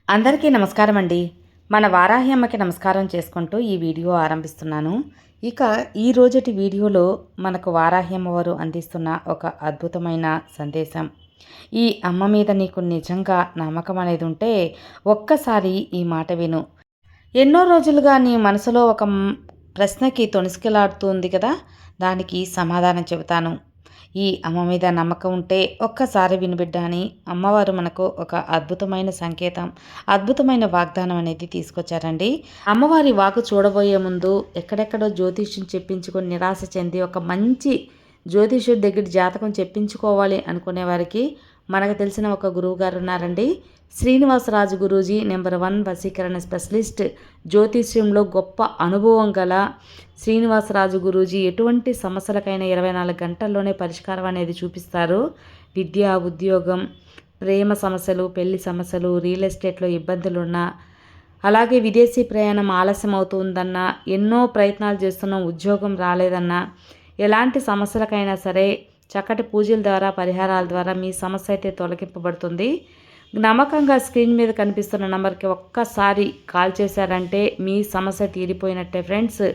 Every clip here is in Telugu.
అందరికీ నమస్కారం అండి. మన వారాహి అమ్మకి నమస్కారం చేసుకుంటూ ఈ వీడియో ఆరంభిస్తున్నాను. ఇక ఈ రోజటి వీడియోలో మనకు వారాహి అమ్మవారు అందిస్తున్న ఒక అద్భుతమైన సందేశం. ఈ అమ్మ మీద నీకు నిజంగా నమ్మకం అనేది ఉంటే ఒక్కసారి ఈ మాట విను. ఎన్నో రోజులుగా నీ మనసులో ఒక ప్రశ్నకి తొణికిసలాడుతుంది కదా, దానికి సమాధానం చెబుతాను. ఈ అమ్మ మీద నమ్మకం ఉంటే ఒక్కసారి వినిబిడ్డ అని అమ్మవారు మనకు ఒక అద్భుతమైన సంకేతం, అద్భుతమైన వాగ్దానం అనేది తీసుకొచ్చారండి. అమ్మవారి వాకు చూడబోయే ముందు ఎక్కడెక్కడో జ్యోతిష్యం చెప్పించుకొని నిరాశ చెంది ఒక మంచి జ్యోతిష్యుడి దగ్గర జాతకం చెప్పించుకోవాలి అనుకునే వారికి మనకు తెలిసిన ఒక గురువు గారు ఉన్నారండి. శ్రీనివాసరాజు గురూజీ నెంబర్ 1 వశీకరణ స్పెషలిస్ట్. జ్యోతిష్యంలో గొప్ప అనుభవం గల శ్రీనివాసరాజు గురూజీ ఎటువంటి సమస్యలకైనా 24 గంటల్లోనే పరిష్కారం అనేది చూపిస్తారు. విద్య, ఉద్యోగం, ప్రేమ సమస్యలు, పెళ్లి సమస్యలు, రియల్ ఎస్టేట్లో ఇబ్బందులున్నా, అలాగే విదేశీ ప్రయాణం ఆలస్యం అవుతుందన్నా, ఎన్నో ప్రయత్నాలు చేస్తున్నాం ఉద్యోగం రాలేదన్నా, ఎలాంటి సమస్యలకైనా సరే చక్కటి పూజల ద్వారా, పరిహారాల ద్వారా మీ సమస్య అయితే తొలగింపబడుతుంది. నమ్మకంగా స్క్రీన్ మీద కనిపిస్తున్న నంబర్కి ఒక్కసారి కాల్ చేశారంటే మీ సమస్య తీరిపోయినట్టే ఫ్రెండ్స్.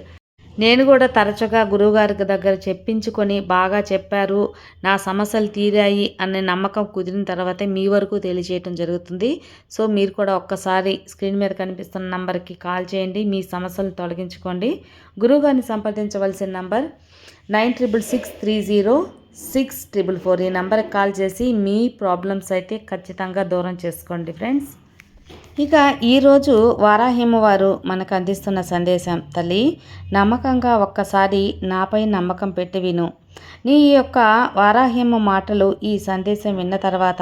నేను కూడా తరచుగా గురువుగారి దగ్గర చెప్పించుకొని బాగా చెప్పారు, నా సమస్యలు తీరాయి అనే నమ్మకం కుదిరిన తర్వాతే మీ వరకు తెలియజేయటం జరుగుతుంది. సో మీరు కూడా ఒక్కసారి స్క్రీన్ మీద కనిపిస్తున్న నంబర్కి కాల్ చేయండి, మీ సమస్యలు తొలగించుకోండి. గురువుగారిని సంప్రదించవలసిన నంబర్ 96330644. ఈ నంబర్కి కాల్ చేసి మీ ప్రాబ్లమ్స్ అయితే ఖచ్చితంగా దూరం చేసుకోండి ఫ్రెండ్స్. ఇక ఈరోజు వారాహిమ్మవారు మనకు అందిస్తున్న సందేశం, తల్లి నమ్మకంగా ఒక్కసారి నాపై నమ్మకం పెట్టి విను. నీ యొక్క వారాహిమ్మ మాటలు, ఈ సందేశం విన్న తర్వాత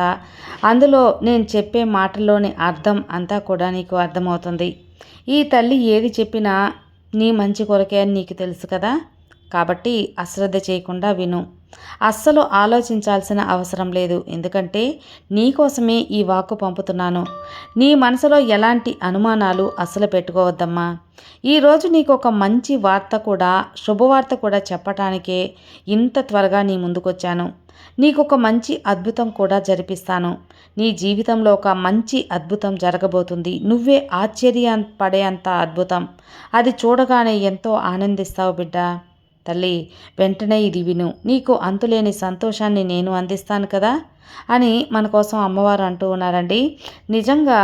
అందులో నేను చెప్పే మాటల్లోని అర్థం అంతా కూడా నీకు అర్థమవుతుంది. ఈ తల్లి ఏది చెప్పినా నీ మంచి కొరకే అని నీకు తెలుసు కదా, కాబట్టి అశ్రద్ధ చేయకుండా విను. అస్సలు ఆలోచించాల్సిన అవసరం లేదు, ఎందుకంటే నీకోసమే ఈ వాక్కు పంపుతున్నాను. నీ మనసులో ఎలాంటి అనుమానాలు అస్సలు పెట్టుకోవద్దమ్మా. ఈరోజు నీకు ఒక మంచి వార్త కూడా, శుభవార్త కూడా చెప్పటానికే ఇంత త్వరగా నీ ముందుకొచ్చాను. నీకు ఒక మంచి అద్భుతం కూడా జరిపిస్తాను. నీ జీవితంలో ఒక మంచి అద్భుతం జరగబోతుంది. నువ్వే ఆశ్చర్యపడేంత అద్భుతం. అది చూడగానే ఎంతో ఆనందిస్తావు బిడ్డ. తల్లి వెంటనే ఇది విను, నీకు అంతులేని సంతోషాన్ని నేను అందిస్తాను కదా అని మన కోసం అమ్మవారు అంటూ ఉన్నారండి. నిజంగా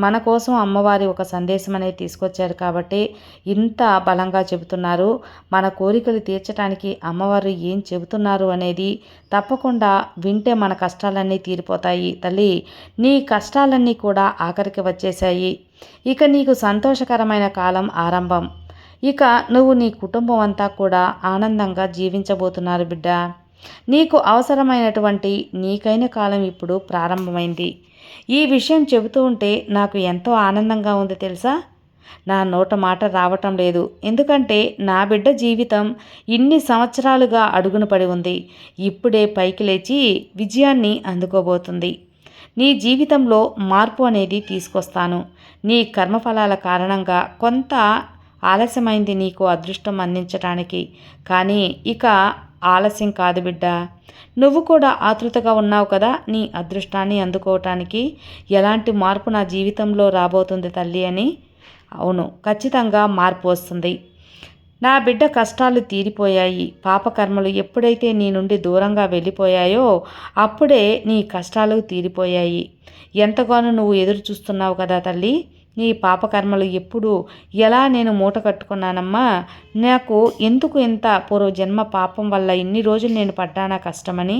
మన కోసం అమ్మవారి ఒక సందేశం అనేది తీసుకొచ్చారు కాబట్టి ఇంత బలంగా చెబుతున్నారు. మన కోరికలు తీర్చడానికి అమ్మవారు ఏం చెబుతున్నారు అనేది తప్పకుండా వింటే మన కష్టాలన్నీ తీరిపోతాయి. తల్లి నీ కష్టాలన్నీ కూడా ఆఖరికి వచ్చేసాయి. ఇక నీకు సంతోషకరమైన కాలం ఆరంభం. ఇక నువ్వు నీ కుటుంబం అంతా కూడా ఆనందంగా జీవించబోతున్నారు బిడ్డ. నీకు అవసరమైనటువంటి నీకైన కాలం ఇప్పుడు ప్రారంభమైంది. ఈ విషయం చెబుతూ ఉంటే నాకు ఎంతో ఆనందంగా ఉంది తెలుసా. నా నోట మాట రావటం లేదు, ఎందుకంటే నా బిడ్డ జీవితం ఇన్ని సంవత్సరాలుగా అడుగున పడి ఉంది. ఇప్పుడే పైకి లేచి విజయాన్ని అందుకోబోతుంది. నీ జీవితంలో మార్పు అనేది తీసుకొస్తాను. నీ కర్మఫలాల కారణంగా కొంత ఆలస్యమైంది నీకు అదృష్టం అందించటానికి, కానీ ఇక ఆలస్యం కాదు బిడ్డ. నువ్వు కూడా ఆతృతగా ఉన్నావు కదా నీ అదృష్టాన్ని అందుకోవటానికి. ఎలాంటి మార్పు నా జీవితంలో రాబోతుంది తల్లి అని. అవును, ఖచ్చితంగా మార్పు వస్తుంది. నా బిడ్డ కష్టాలు తీరిపోయాయి. పాపకర్మలు ఎప్పుడైతే నీ నుండి దూరంగా వెళ్ళిపోయాయో అప్పుడే నీ కష్టాలు తీరిపోయాయి. ఎంతగానో నువ్వు ఎదురు చూస్తున్నావు కదా తల్లి. నీ పాపకర్మలు ఎప్పుడు ఎలా నేను మూట కట్టుకున్నానమ్మా, నాకు ఎందుకు ఇంత పూర్వజన్మ పాపం వల్ల ఇన్ని రోజులు నేను పడ్డానా కష్టమని.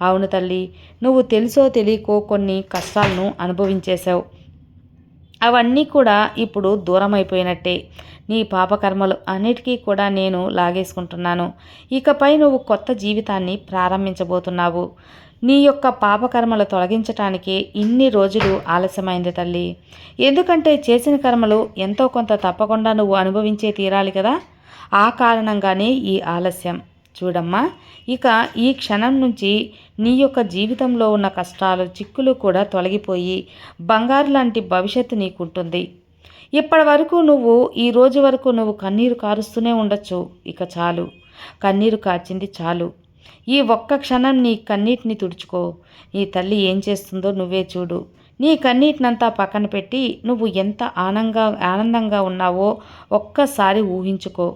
అవును తల్లి, నువ్వు తెలుసో తెలియకో కొన్ని కష్టాలను అనుభవించేశావు. అవన్నీ కూడా ఇప్పుడు దూరం అయిపోయినట్టే. నీ పాపకర్మలు అన్నిటికీ కూడా నేను లాగేసుకుంటున్నాను. ఇకపై నువ్వు కొత్త జీవితాన్ని ప్రారంభించబోతున్నావు. నీ యొక్క పాపకర్మలు తొలగించటానికి ఇన్ని రోజులు ఆలస్యమైంది తల్లి. ఎందుకంటే చేసిన కర్మలు ఎంతో కొంత తప్పకుండా నువ్వు అనుభవించే తీరాలి కదా, ఆ కారణంగానే ఈ ఆలస్యం. చూడమ్మా, ఇక ఈ క్షణం నుంచి నీ యొక్క జీవితంలో ఉన్న కష్టాలు, చిక్కులు కూడా తొలగిపోయి బంగారు లాంటి భవిష్యత్తు నీకుంటుంది. ఇప్పటి వరకు ఈ రోజు వరకు నువ్వు కన్నీరు కారుస్తూనే ఉండొచ్చు. ఇక చాలు, కన్నీరు కార్చింది చాలు. ఈ ఒక్క క్షణం నీ కన్నీటిని తుడుచుకో. నీ తల్లి ఏం చేస్తుందో నువ్వే చూడు. నీ కన్నీటినంతా పక్కన పెట్టి నువ్వు ఎంత ఆనందంగా ఉన్నావో ఒక్కసారి ఊహించుకో.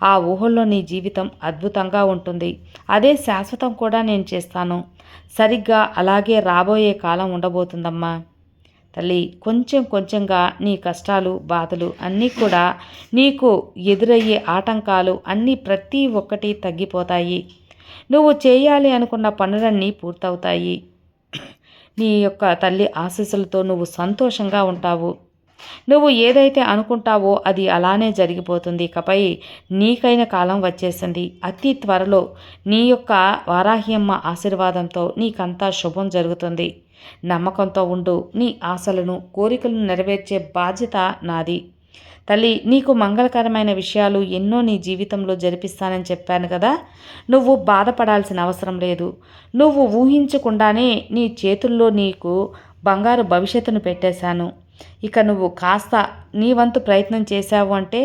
ఆ ఊహల్లో నీ జీవితం అద్భుతంగా ఉంటుంది. అదే శాశ్వతం కూడా నేను చేస్తాను. సరిగ్గా అలాగే రాబోయే కాలం ఉండబోతుందమ్మా. తల్లి, కొంచెం కొంచెంగా నీ కష్టాలు, బాధలు అన్నీ కూడా, నీకు ఎదురయ్యే ఆటంకాలు అన్నీ ప్రతి ఒక్కటి తగ్గిపోతాయి. నువ్వు చేయాలి అనుకున్న పనులన్నీ పూర్తవుతాయి. నీ యొక్క తల్లి ఆశీస్సులతో నువ్వు సంతోషంగా ఉంటావు. నువ్వు ఏదైతే అనుకుంటావో అది అలానే జరిగిపోతుంది. ఇకపై నీకైన కాలం వచ్చేసింది. అతి త్వరలో నీ యొక్క వారాహ్యమ్మ ఆశీర్వాదంతో నీకంతా శుభం జరుగుతుంది. నమ్మకంతో ఉండు. నీ ఆశలను, కోరికలను నెరవేర్చే బాధ్యత నాది. తల్లి, నీకు మంగళకరమైన విషయాలు ఎన్నో నీ జీవితంలో జరిపిస్తానని చెప్పాను కదా. నువ్వు బాధపడాల్సిన అవసరం లేదు. నువ్వు ఊహించకుండానే నీ చేతుల్లో నీకు బంగారు భవిష్యత్తును పెట్టేశాను. ఇక నువ్వు కాస్త నీ వంతు ప్రయత్నం చేశావు అంటే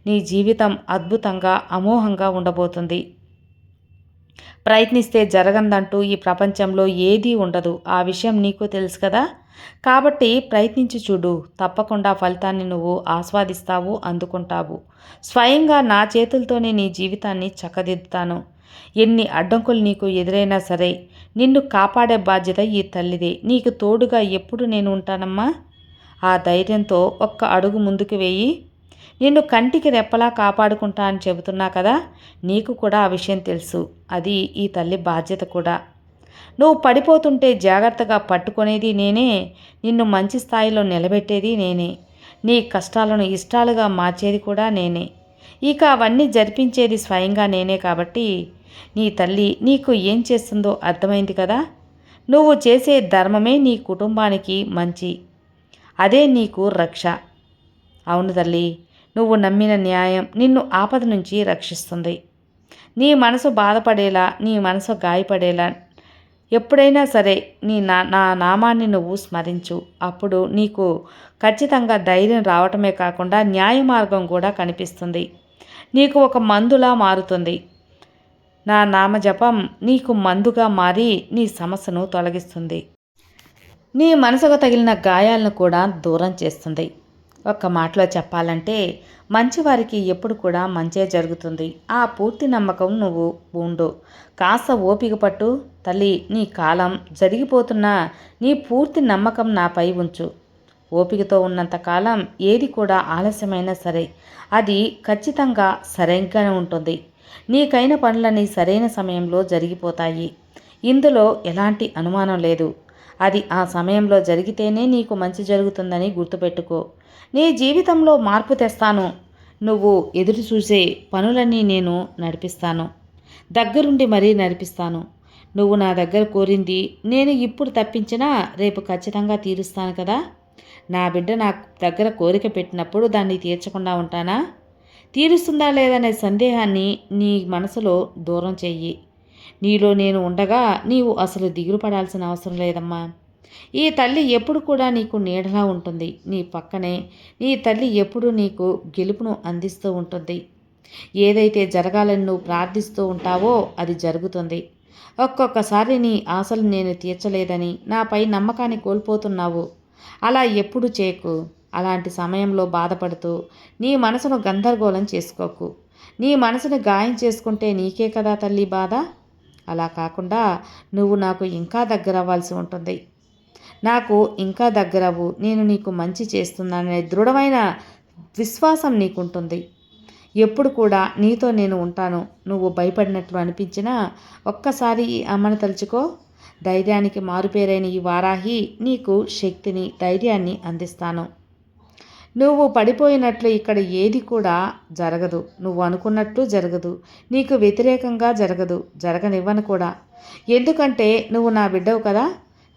నీ జీవితం అద్భుతంగా, అమోఘంగా ఉండబోతుంది. ప్రయత్నిస్తే జరగందంటూ ఈ ప్రపంచంలో ఏదీ ఉండదు. ఆ విషయం నీకు తెలుసు కదా. కాబట్టి ప్రయత్నించి చూడు. తప్పకుండా ఫలితాన్ని నువ్వు ఆస్వాదిస్తావు, అందుకుంటావు. స్వయంగా నా చేతులతోనే నీ జీవితాన్ని చక్కదిద్దుతాను. ఎన్ని అడ్డంకులు నీకు ఎదురైనా సరే నిన్ను కాపాడే బాధ్యత ఈ తల్లిదే. నీకు తోడుగా ఎప్పుడు నేను ఉంటానమ్మా. ఆ ధైర్యంతో ఒక్క అడుగు ముందుకు వేయి. నిన్ను కంటికి రెప్పలా కాపాడుకుంటా అని చెబుతున్నా కదా. నీకు కూడా ఆ విషయం తెలుసు. అది ఈ తల్లి బాధ్యత కూడా. నువ్వు పడిపోతుంటే జాగ్రత్తగా పట్టుకునేది నేనే. నిన్ను మంచి స్థాయిలో నిలబెట్టేది నేనే. నీ కష్టాలను ఇష్టాలుగా మార్చేది కూడా నేనే. ఇక అవన్నీ జరిపించేది స్వయంగా నేనే. కాబట్టి నీ తల్లి నీకు ఏం చేస్తుందో అర్థమైంది కదా. నువ్వు చేసే ధర్మమే నీ కుటుంబానికి మంచి. అదే నీకు రక్ష. అవును తల్లి, నువ్వు నమ్మిన న్యాయం నిన్ను ఆపద నుంచి రక్షిస్తుంది. నీ మనసు బాధపడేలా, నీ మనసు గాయపడేలా ఎప్పుడైనా సరే నా నామాన్ని నువ్వు స్మరించు. అప్పుడు నీకు ఖచ్చితంగా ధైర్యం రావటమే కాకుండా న్యాయ మార్గం కూడా కనిపిస్తుంది. నీకు ఒక మందులా మారుతుంది. నా నామజపం నీకు మందుగా మారి నీ సమస్యను తొలగిస్తుంది. నీ మనసుకు తగిలిన గాయాలను కూడా దూరం చేస్తుంది. ఒక్క మాటలో చెప్పాలంటే మంచివారికి ఎప్పుడు కూడా మంచే జరుగుతుంది. ఆ పూర్తి నమ్మకం నువ్వు ఉండు. కాస్త ఓపిక పట్టు తల్లి. నీ కాలం జరిగిపోతున్నా నీ పూర్తి నమ్మకం నాపై ఉంచు. ఓపికతో ఉన్నంతకాలం ఏది కూడా ఆలస్యమైనా సరే అది ఖచ్చితంగా సరిగ్గానే ఉంటుంది. నీకైన పనులన్నీ సరైన సమయంలో జరిగిపోతాయి. ఇందులో ఎలాంటి అనుమానం లేదు. అది ఆ సమయంలో జరిగితేనే నీకు మంచి జరుగుతుందని గుర్తుపెట్టుకో. నీ జీవితంలో మార్పు తెస్తాను. నువ్వు ఎదురు చూసే పనులన్నీ నేను నడిపిస్తాను. దగ్గరుండి మరీ నడిపిస్తాను. నువ్వు నా దగ్గర కోరింది నేను ఇప్పుడు తప్పించినా రేపు ఖచ్చితంగా తీరుస్తాను కదా. నా బిడ్డ నా దగ్గర కోరిక పెట్టినప్పుడు దాన్ని తీర్చకుండా ఉంటానా? తీరుస్తుందా లేదనే సందేహాన్ని నీ మనసులో దూరం చెయ్యి. నీలో నేను ఉండగా నీవు అసలు దిగులు పడాల్సిన అవసరం లేదమ్మా. ఈ తల్లి ఎప్పుడు కూడా నీకు నీడలా ఉంటుంది. నీ పక్కనే నీ తల్లి ఎప్పుడు నీకు గెలుపును అందిస్తూ ఉంటుంది. ఏదైతే జరగాలని నువ్వు ప్రార్థిస్తూ ఉంటావో అది జరుగుతుంది. ఒక్కొక్కసారి నీ ఆశలు నేను తీర్చలేదని నాపై నమ్మకాన్ని కోల్పోతున్నావు. అలా ఎప్పుడు చేయకు. అలాంటి సమయంలో బాధపడుతూ నీ మనసును గందరగోళం చేసుకోకు. నీ మనసును గాయం చేసుకుంటే నీకే కదా తల్లి బాధ. అలా కాకుండా నువ్వు నాకు ఇంకా దగ్గరవ్వాల్సి ఉంటుంది. నాకు ఇంకా దగ్గరవు. నేను నీకు మంచి చేస్తున్నాననే దృఢమైన విశ్వాసం నీకుంటుంది. ఎప్పుడు కూడా నీతో నేను ఉంటాను. నువ్వు భయపడినట్లు అనిపించినా ఒక్కసారి ఈ అమ్మను తలుచుకో. ధైర్యానికి మారుపేరైన ఈ వారాహి నీకు శక్తిని, ధైర్యాన్ని అందిస్తాను. నువ్వు పడిపోయినట్లు ఇక్కడ ఏది కూడా జరగదు. నువ్వు అనుకున్నట్లు జరగదు. నీకు వ్యతిరేకంగా జరగదు. జరగనివ్వను కూడా. ఎందుకంటే నువ్వు నా బిడ్డవు కదా.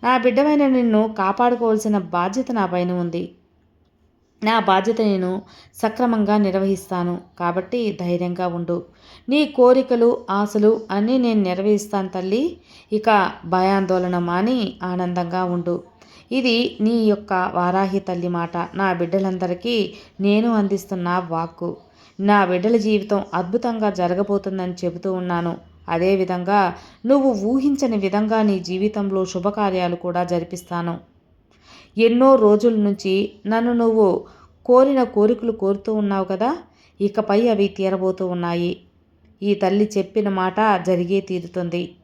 నా బిడ్డమైన నిన్ను కాపాడుకోవాల్సిన బాధ్యత నా పైన ఉంది. నా బాధ్యత నేను సక్రమంగా నిర్వహిస్తాను. కాబట్టి ధైర్యంగా ఉండు. నీ కోరికలు, ఆశలు అన్నీ నేను నెరవేరుస్తాను తల్లి. ఇక భయాందోళన మాని ఆనందంగా ఉండు. ఇది నీ యొక్క వారాహి తల్లి మాట. నా బిడ్డలందరికీ నేను అందిస్తున్న వాక్కు. నా బిడ్డల జీవితం అద్భుతంగా జరగబోతుందని చెబుతూ ఉన్నాను. అదేవిధంగా నువ్వు ఊహించని విధంగా నీ జీవితంలో శుభకార్యాలు కూడా జరిపిస్తాను. ఎన్నో రోజుల నుంచి నన్ను నువ్వు కోరిన కోరికలు కోరుతూ ఉన్నావు కదా, ఇకపై అవి తీరబోతూ ఉన్నాయి. ఈ తల్లి చెప్పిన మాట జరిగే తీరుతుంది.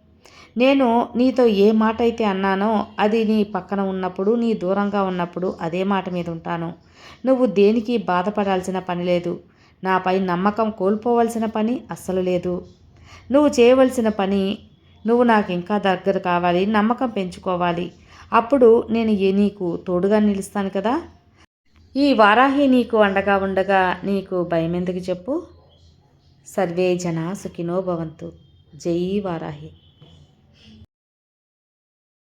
నేను నీతో ఏ మాట అయితే అన్నానో అది నీ పక్కన ఉన్నప్పుడు, నీ దూరంగా ఉన్నప్పుడు అదే మాట మీద ఉంటాను. నువ్వు దేనికి బాధపడాల్సిన పని లేదు. నాపై నమ్మకం కోల్పోవలసిన పని అస్సలు లేదు. నువ్వు చేయవలసిన పని, నువ్వు నాకు ఇంకా దగ్గర కావాలి, నమ్మకం పెంచుకోవాలి. అప్పుడు నేను నీకు తోడుగా నిలుస్తాను కదా. ఈ వారాహి నీకు అండగా ఉండగా నీకు భయం ఎందుకు చెప్పు. సర్వే జనా సుఖినో భవంతు. జై వారాహి.